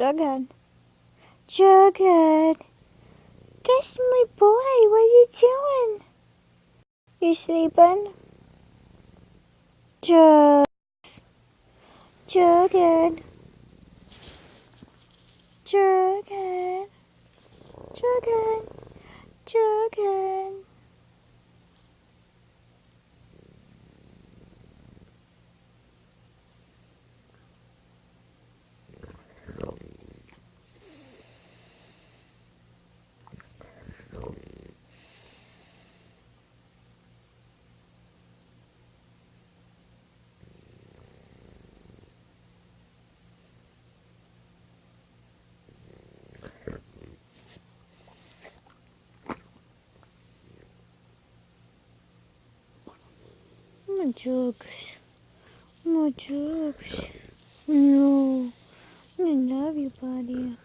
Jughead. Jughead. That's my boy. What are you doing? You sleeping? Jughead. Jughead. Jughead. Jughead. Jughead. My Jugs. My Jugs. No. I love you, buddy.